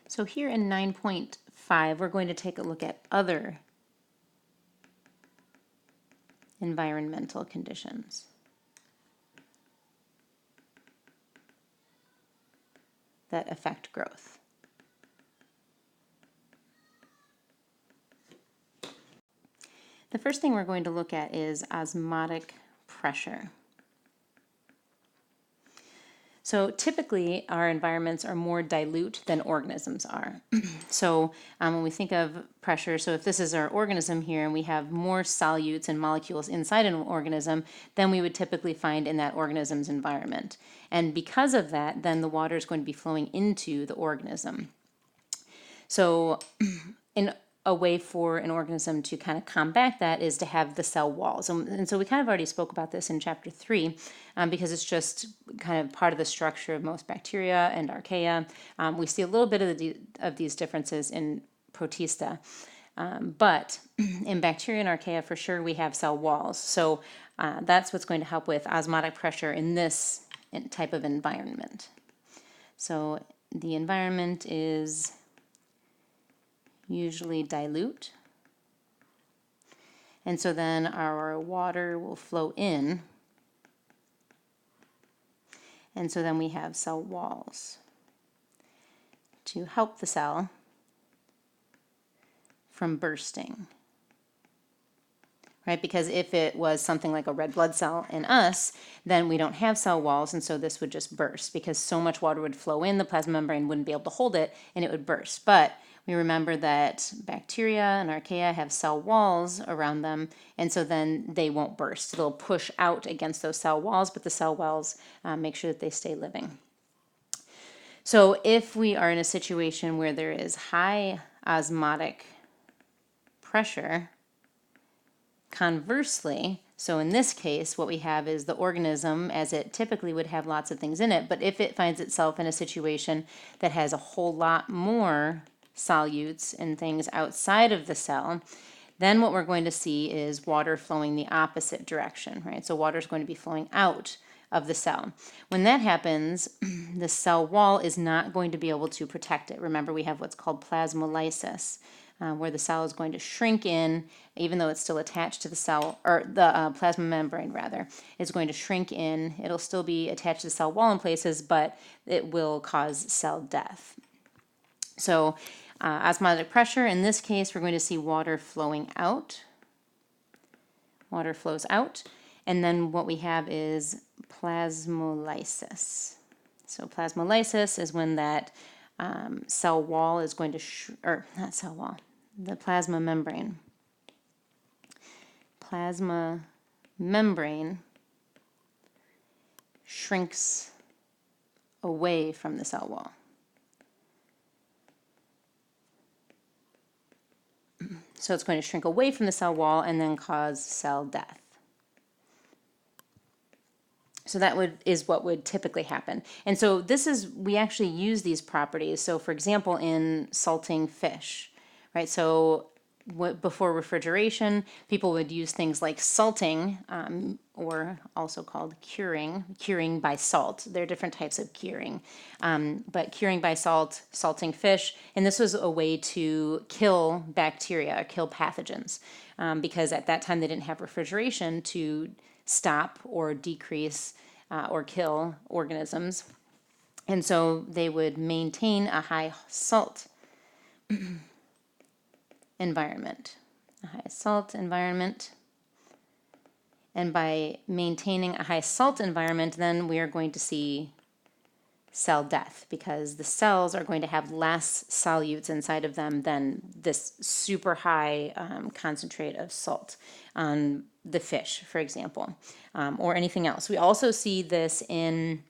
So here in 9.5, we're going to take a look at other environmental conditions that affect growth. The first thing we're going to look at is osmotic pressure. So typically our environments are more dilute than organisms are. So when we think of pressure, so if this is our organism here and we have more solutes and molecules inside an organism than we would typically find in that organism's environment. And because of that, then the water is going to be flowing into the organism. So in a way for an organism to kind of combat that is to have the cell walls. And so we kind of already spoke about this in chapter 3 because it's just kind of part of the structure of most bacteria and archaea. We see a little bit of these differences in Protista. But in bacteria and archaea, for sure, we have cell walls. So that's what's going to help with osmotic pressure in this type of environment. So the environment is usually dilute. And so then our water will flow in. And so then we have cell walls to help the cell from bursting. Right? Because if it was something like a red blood cell in us, then we don't have cell walls, and so this would just burst because so much water would flow in, the plasma membrane wouldn't be able to hold it, and it would burst. But we remember that bacteria and archaea have cell walls around them, and so then they won't burst. They'll push out against those cell walls, but the cell walls make sure that they stay living. So if we are in a situation where there is high osmotic pressure, conversely, so in this case, what we have is the organism, as it typically would have lots of things in it, but if it finds itself in a situation that has a whole lot more solutes and things outside of the cell, then what we're going to see is water flowing the opposite direction, right? So water is going to be flowing out of the cell. When that happens, the cell wall is not going to be able to protect it. Remember, we have what's called plasmolysis, where the cell is going to shrink in, even though it's still attached to the cell, or the plasma membrane rather, is going to shrink in. It'll still be attached to the cell wall in places, but it will cause cell death. So osmotic pressure, in this case, we're going to see water flowing out. Water flows out. And then what we have is plasmolysis. So plasmolysis is when that cell wall is going to, or not cell wall, the plasma membrane. Plasma membrane shrinks away from the cell wall. So it's going to shrink away from the cell wall and then cause cell death. So that is what would typically happen. And so we actually use these properties. So for example, in salting fish, right? So before refrigeration, people would use things like salting, or also called curing by salt. There are different types of curing, but curing by salt, salting fish, and this was a way to kill bacteria, kill pathogens, because at that time they didn't have refrigeration to stop or decrease or kill organisms. And so they would maintain a high salt environment. A high salt environment. And by maintaining a high salt environment, then we are going to see cell death because the cells are going to have less solutes inside of them than this super high concentrate of salt on the fish, for example, or anything else. We also see this in,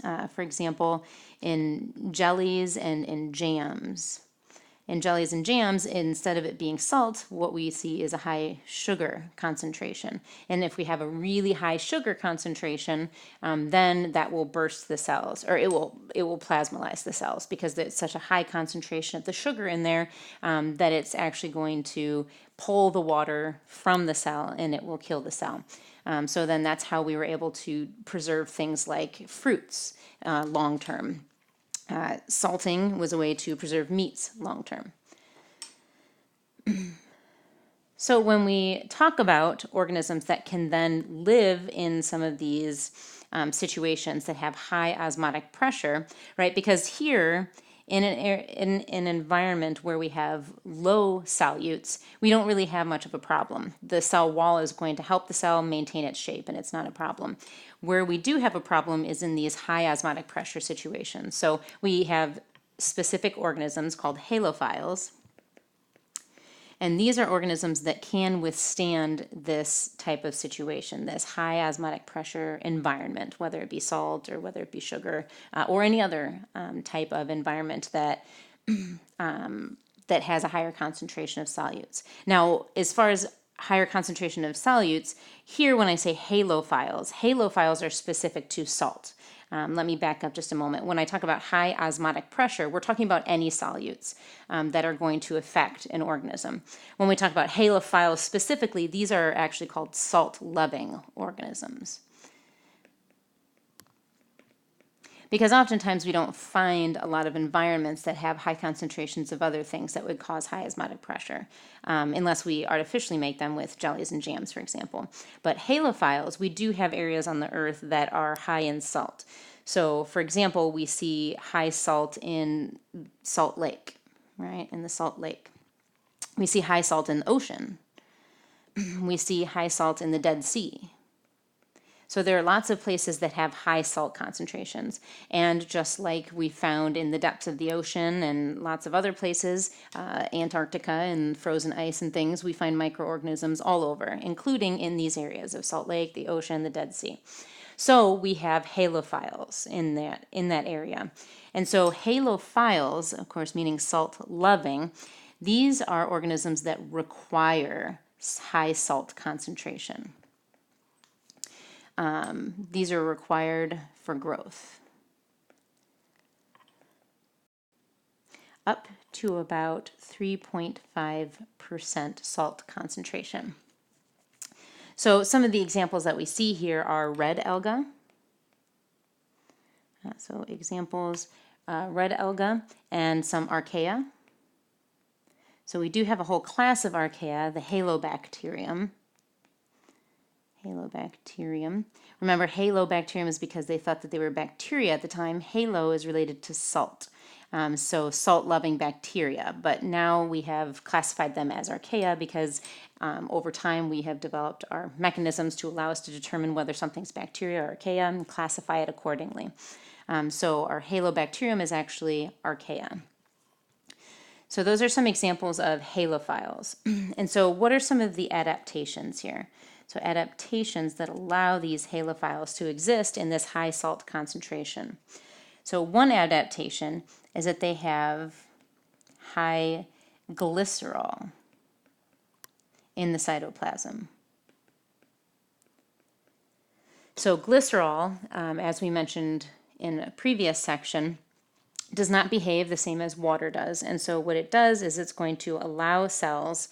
for example, in jellies and in jams. In jellies and jams, instead of it being salt, what we see is a high sugar concentration. And if we have a really high sugar concentration, then that will burst the cells, or it will plasmolyze the cells because it's such a high concentration of the sugar in there that it's actually going to pull the water from the cell and it will kill the cell. So then that's how we were able to preserve things like fruits long term. Salting was a way to preserve meats long term. So when we talk about organisms that can then live in some of these situations that have high osmotic pressure, right? Because here in an environment where we have low solutes, we don't really have much of a problem. The cell wall is going to help the cell maintain its shape, and it's not a problem. Where we do have a problem is in these high osmotic pressure situations. So we have specific organisms called halophiles. And these are organisms that can withstand this type of situation, this high osmotic pressure environment, whether it be salt or whether it be sugar or any other type of environment that that has a higher concentration of solutes. Now, as far as higher concentration of solutes, here when I say halophiles are specific to salt. Let me back up just a moment. When I talk about high osmotic pressure, we're talking about any solutes that are going to affect an organism. When we talk about halophiles specifically, these are actually called salt-loving organisms. Because oftentimes we don't find a lot of environments that have high concentrations of other things that would cause high osmotic pressure, unless we artificially make them with jellies and jams, for example. But halophiles, we do have areas on the earth that are high in salt. So, for example, we see high salt in Salt Lake, right, in the Salt Lake. We see high salt in the ocean. We see high salt in the Dead Sea. So there are lots of places that have high salt concentrations. And just like we found in the depths of the ocean and lots of other places, Antarctica and frozen ice and things, we find microorganisms all over, including in these areas of Salt Lake, the ocean, the Dead Sea. So we have halophiles in that area. And so halophiles, of course, meaning salt-loving, these are organisms that require high salt concentration. These are required for growth. Up to about 3.5% salt concentration. So some of the examples that we see here are red alga. So examples, red alga and some archaea. So we do have a whole class of archaea, the halobacterium. Halobacterium. Remember, halobacterium is because they thought that they were bacteria at the time. Halo is related to salt. So salt-loving bacteria. But now we have classified them as archaea because over time we have developed our mechanisms to allow us to determine whether something's bacteria or archaea and classify it accordingly. So our halobacterium is actually archaea. So those are some examples of halophiles. And so what are some of the adaptations here? So adaptations that allow these halophiles to exist in this high salt concentration. So one adaptation is that they have high glycerol in the cytoplasm. So glycerol, as we mentioned in a previous section, does not behave the same as water does. And so what it does is it's going to allow cells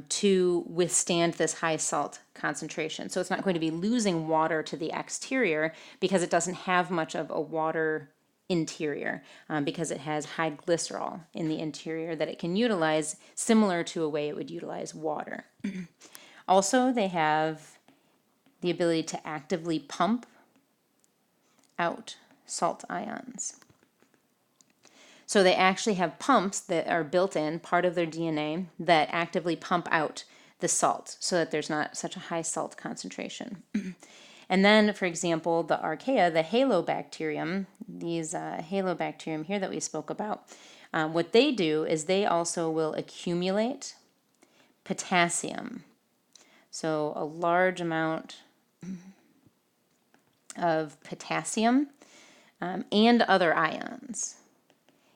to withstand this high salt concentration. So it's not going to be losing water to the exterior because it doesn't have much of a water interior because it has high glycerol in the interior that it can utilize similar to a way it would utilize water. Also, they have the ability to actively pump out salt ions. So they actually have pumps that are built in, part of their DNA, that actively pump out the salt so that there's not such a high salt concentration. And then, for example, the archaea, the halobacterium, these halobacterium here that we spoke about, what they do is they also will accumulate potassium. So a large amount of potassium and other ions.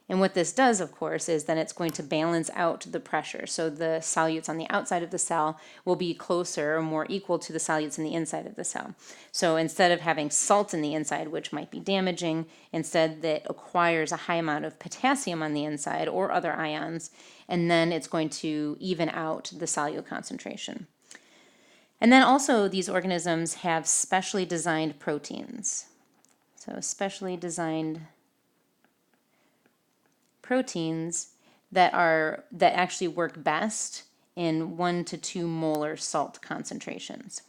And what this does, of course, is then it's going to balance out the pressure. So the solutes on the outside of the cell will be closer or more equal to the solutes in the inside of the cell. So instead of having salt in the inside, which might be damaging, instead that acquires a high amount of potassium on the inside or other ions, and then it's going to even out the solute concentration. And then also these organisms have specially designed proteins. So specially designed proteins that actually work best in 1 to 2 molar salt concentrations.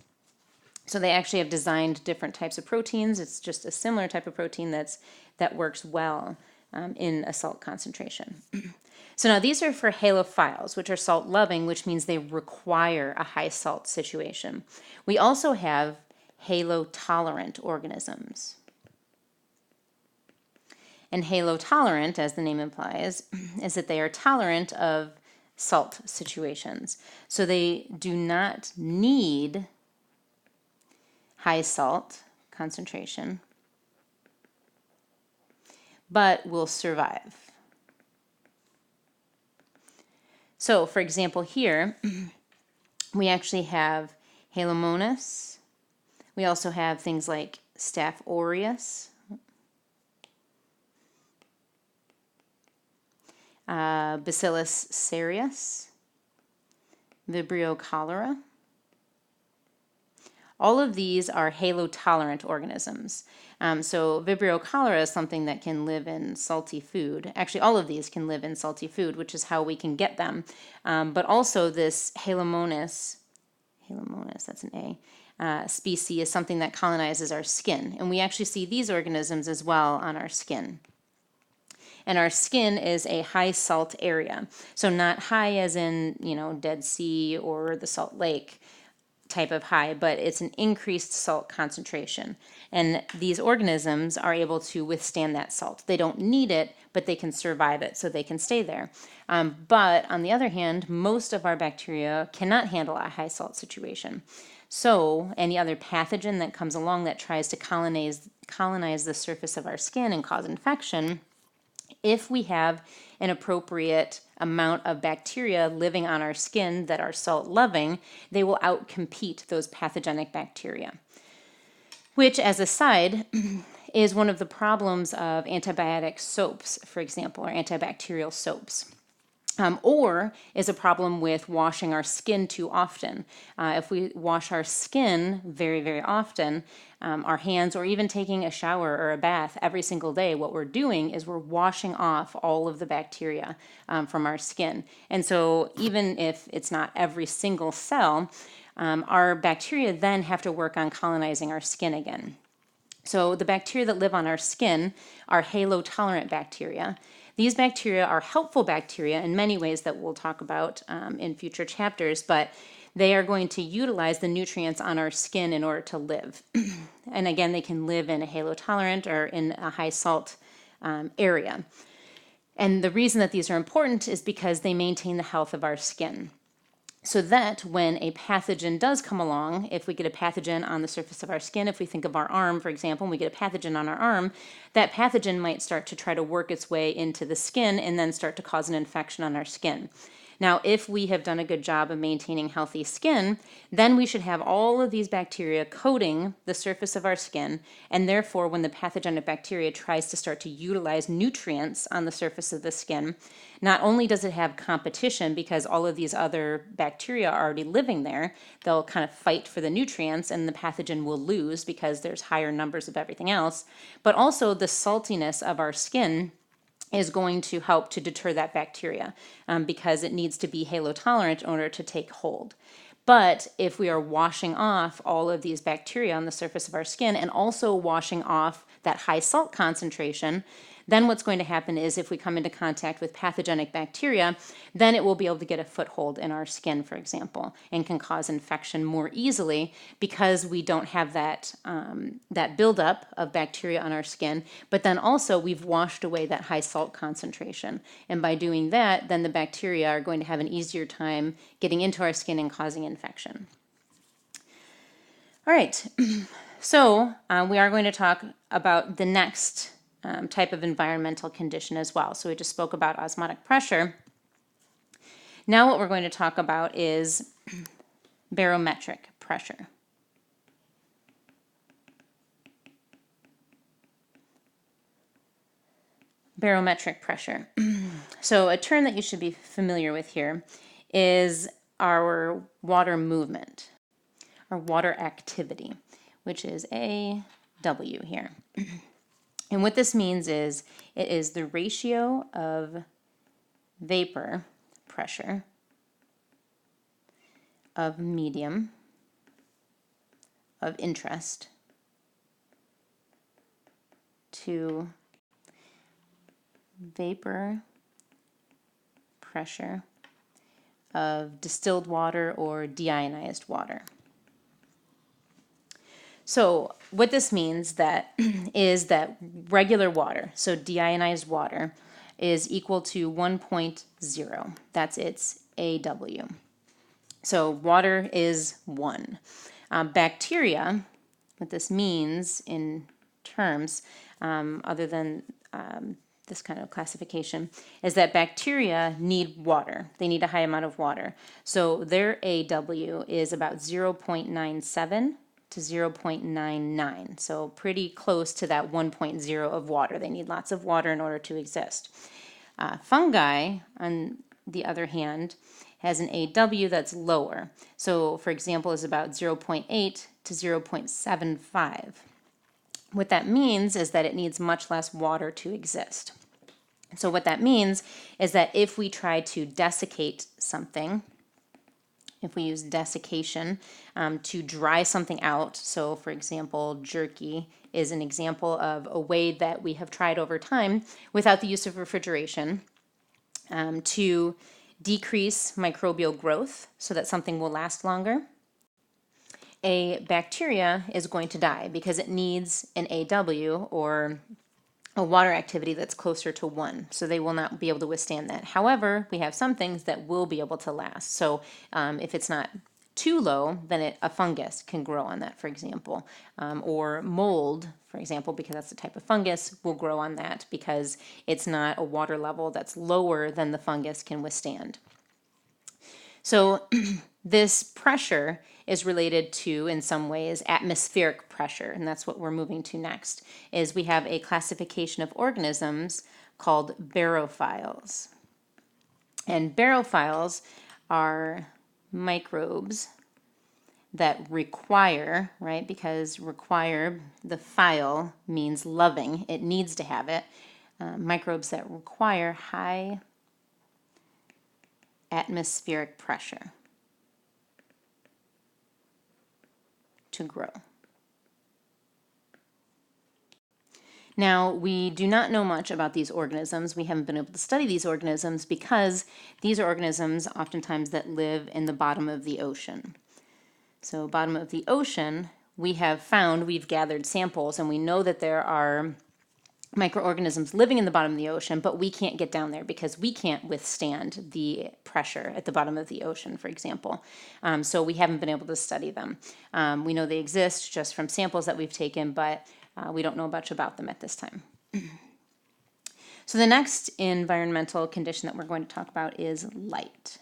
So they actually have designed different types of proteins. It's just a similar type of protein that works well in a salt concentration. So now these are for halophiles, which are salt-loving, which means they require a high salt situation. We also have halotolerant organisms. And halotolerant, as the name implies, is that they are tolerant of salt situations. So they do not need high salt concentration, but will survive. So, for example, here, we actually have Halomonas. We also have things like Staph aureus, Bacillus cereus, Vibrio cholera. All of these are halotolerant organisms. So Vibrio cholera is something that can live in salty food. Actually, all of these can live in salty food, which is how we can get them. But also this Halomonas, that's an A, species is something that colonizes our skin. And we actually see these organisms as well on our skin. And our skin is a high salt area. So not high as in, Dead Sea or the Salt Lake type of high, but it's an increased salt concentration. And these organisms are able to withstand that salt. They don't need it, but they can survive it, so they can stay there. But on the other hand, most of our bacteria cannot handle a high salt situation. So any other pathogen that comes along that tries to colonize the surface of our skin and cause infection, if we have an appropriate amount of bacteria living on our skin that are salt-loving, they will outcompete those pathogenic bacteria. Which, as a side, is one of the problems of antibiotic soaps, for example, or antibacterial soaps. Or is a problem with washing our skin too often. If we wash our skin very, very often, our hands, or even taking a shower or a bath every single day, what we're doing is we're washing off all of the bacteria from our skin. And so even if it's not every single cell, our bacteria then have to work on colonizing our skin again. So the bacteria that live on our skin are halotolerant bacteria. These bacteria are helpful bacteria in many ways that we'll talk about in future chapters, but they are going to utilize the nutrients on our skin in order to live. And again, they can live in a halotolerant or in a high salt area. And the reason that these are important is because they maintain the health of our skin. So that when a pathogen does come along, if we get a pathogen on the surface of our skin, if we think of our arm, for example, and we get a pathogen on our arm, that pathogen might start to try to work its way into the skin and then start to cause an infection on our skin. Now, if we have done a good job of maintaining healthy skin, then we should have all of these bacteria coating the surface of our skin, and therefore when the pathogenic bacteria tries to start to utilize nutrients on the surface of the skin, not only does it have competition because all of these other bacteria are already living there, they'll kind of fight for the nutrients and the pathogen will lose because there's higher numbers of everything else, but also the saltiness of our skin is going to help to deter that bacteria because it needs to be halotolerant in order to take hold. But if we are washing off all of these bacteria on the surface of our skin and also washing off that high salt concentration, then what's going to happen is if we come into contact with pathogenic bacteria, then it will be able to get a foothold in our skin, for example, and can cause infection more easily because we don't have that buildup of bacteria on our skin. But then also we've washed away that high salt concentration. And by doing that, then the bacteria are going to have an easier time getting into our skin and causing infection. All right, so we are going to talk about the next type of environmental condition as well. So we just spoke about osmotic pressure. Now what we're going to talk about is barometric pressure. Barometric pressure. So a term that you should be familiar with here is our water movement, or water activity, which is AW here. And what this means is it is the ratio of vapor pressure of medium of interest to vapor pressure of distilled water or deionized water. So what this means is that regular water, so deionized water, is equal to 1.0. That's its AW. So water is 1. Bacteria, what this means in terms, other than this kind of classification, is that bacteria need water. They need a high amount of water. So their AW is about 0.97 to 0.99. So pretty close to that 1.0 of water. They need lots of water in order to exist. Fungi, on the other hand, has an AW that's lower. So, for example, is about 0.8 to 0.75. What that means is that it needs much less water to exist. So what that means is that if we try to desiccate something, if we use desiccation to dry something out, so for example, jerky is an example of a way that we have tried over time without the use of refrigeration to decrease microbial growth so that something will last longer. A bacteria is going to die because it needs an AW, or a water activity, that's closer to 1. So they will not be able to withstand that. However, we have some things that will be able to last. So if it's not too low, then a fungus can grow on that, for example. Or mold, for example, because that's the type of fungus, will grow on that because it's not a water level that's lower than the fungus can withstand. So this pressure is related to, in some ways, atmospheric pressure, and that's what we're moving to next, is we have a classification of organisms called barophiles. And barophiles are microbes that require, right, because require, the phile means loving, it needs to have it, microbes that require high atmospheric pressure to grow. Now, we do not know much about these organisms. We haven't been able to study these organisms because these are organisms oftentimes that live in the bottom of the ocean. So bottom of the ocean, we've gathered samples, and we know that there are microorganisms living in the bottom of the ocean, but we can't get down there because we can't withstand the pressure at the bottom of the ocean, for example. So we haven't been able to study them. We know they exist just from samples that we've taken, but we don't know much about them at this time. So the next environmental condition that we're going to talk about is light.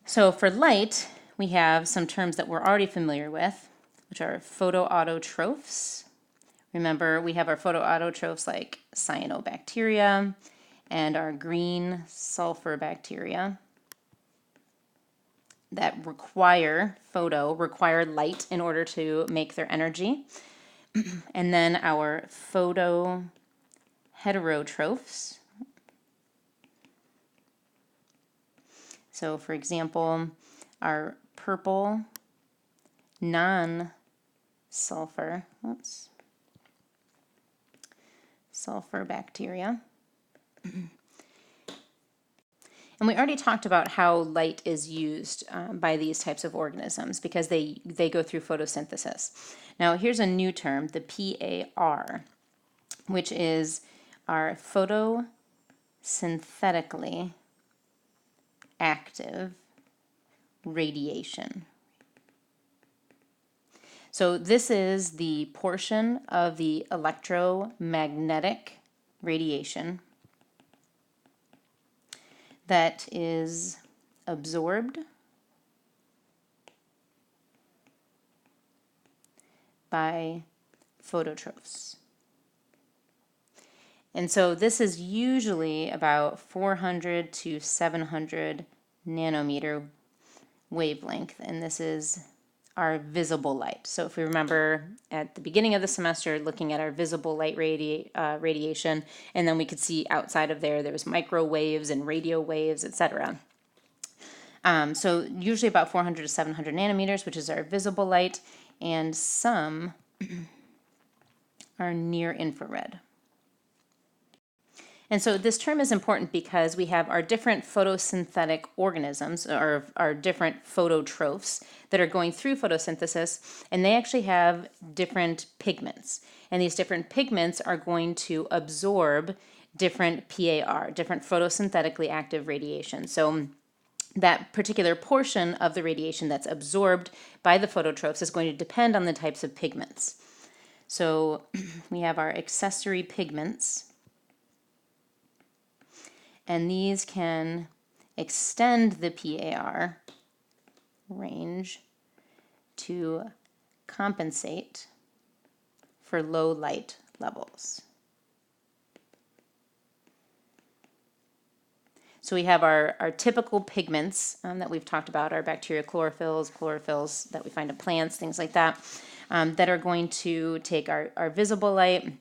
So for light, we have some terms that we're already familiar with, which are photoautotrophs. Remember, we have our photoautotrophs like cyanobacteria and our green sulfur bacteria that require light in order to make their energy. And then our photoheterotrophs. So, for example, our purple non-sulfur, sulfur bacteria. And we already talked about how light is used by these types of organisms because they go through photosynthesis. Now here's a new term, the PAR, which is our photosynthetically active radiation. So this is the portion of the electromagnetic radiation that is absorbed by phototrophs. And so this is usually about 400 to 700 nanometer wavelength, and this is our visible light. So if we remember at the beginning of the semester looking at our visible light radiation, and then we could see outside of there was microwaves and radio waves, etc. So usually about 400 to 700 nanometers, which is our visible light, and some are near infrared. And so this term is important because we have our different photosynthetic organisms, or our different phototrophs that are going through photosynthesis, and they actually have different pigments. And these different pigments are going to absorb different PAR, different photosynthetically active radiation. So that particular portion of the radiation that's absorbed by the phototrophs is going to depend on the types of pigments. So we have our accessory pigments, and these can extend the PAR range to compensate for low light levels. So we have our typical pigments that we've talked about, our bacteria chlorophylls that we find in plants, things like that, that are going to take our visible light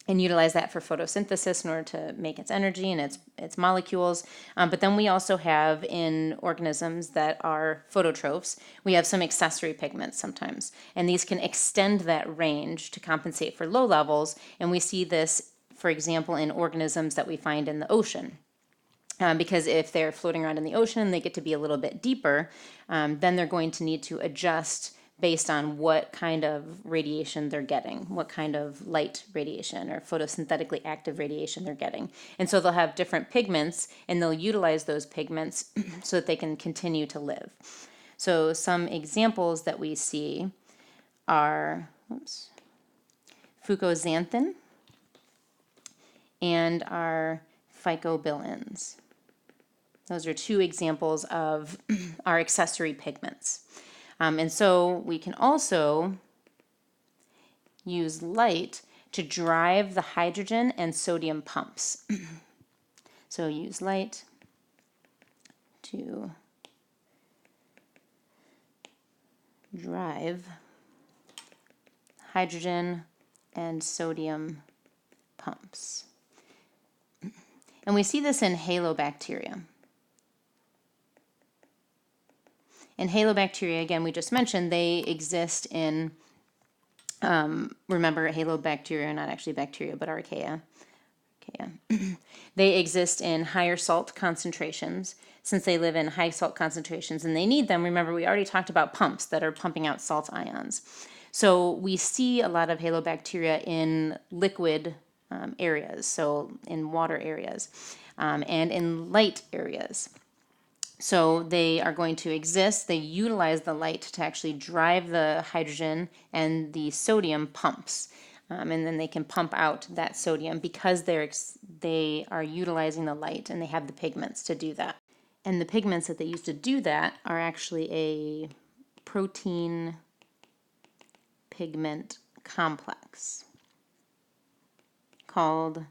and utilize that for photosynthesis in order to make its energy and its molecules. But then we also have in organisms that are phototrophs, we have some accessory pigments sometimes. And these can extend that range to compensate for low levels. And we see this, for example, in organisms that we find in the ocean. Because if they're floating around in the ocean and they get to be a little bit deeper, then they're going to need to adjust based on what kind of radiation they're getting, what kind of light radiation or photosynthetically active radiation they're getting. And so they'll have different pigments, and they'll utilize those pigments so that they can continue to live. So some examples that we see are fucoxanthin and our phycobilins. Those are two examples of our accessory pigments. And so we can also use light to drive the hydrogen and sodium pumps. So use light to drive hydrogen and sodium pumps. And we see this in halobacteria. And halobacteria, again, we just mentioned, they exist in, remember, halobacteria are not actually bacteria, but archaea. They exist in higher salt concentrations. Since they live in high salt concentrations and they need them, remember, we already talked about pumps that are pumping out salt ions. So we see a lot of halobacteria in liquid areas, so in water areas, and in light areas. So they are going to exist, they utilize the light to actually drive the hydrogen and the sodium pumps. And then they can pump out that sodium because they are utilizing the light and they have the pigments to do that. And the pigments that they use to do that are actually a protein pigment complex called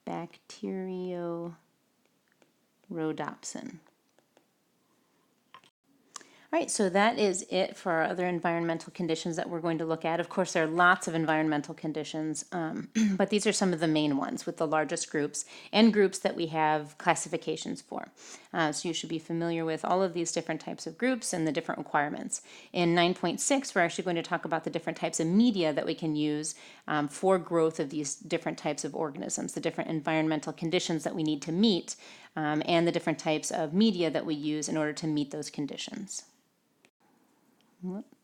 bacteriorhodopsin. All right, so that is it for our other environmental conditions that we're going to look at. Of course, there are lots of environmental conditions, but these are some of the main ones with the largest groups and groups that we have classifications for. So you should be familiar with all of these different types of groups and the different requirements. In 9.6, we're actually going to talk about the different types of media that we can use for growth of these different types of organisms, the different environmental conditions that we need to meet, and the different types of media that we use in order to meet those conditions. Whoops.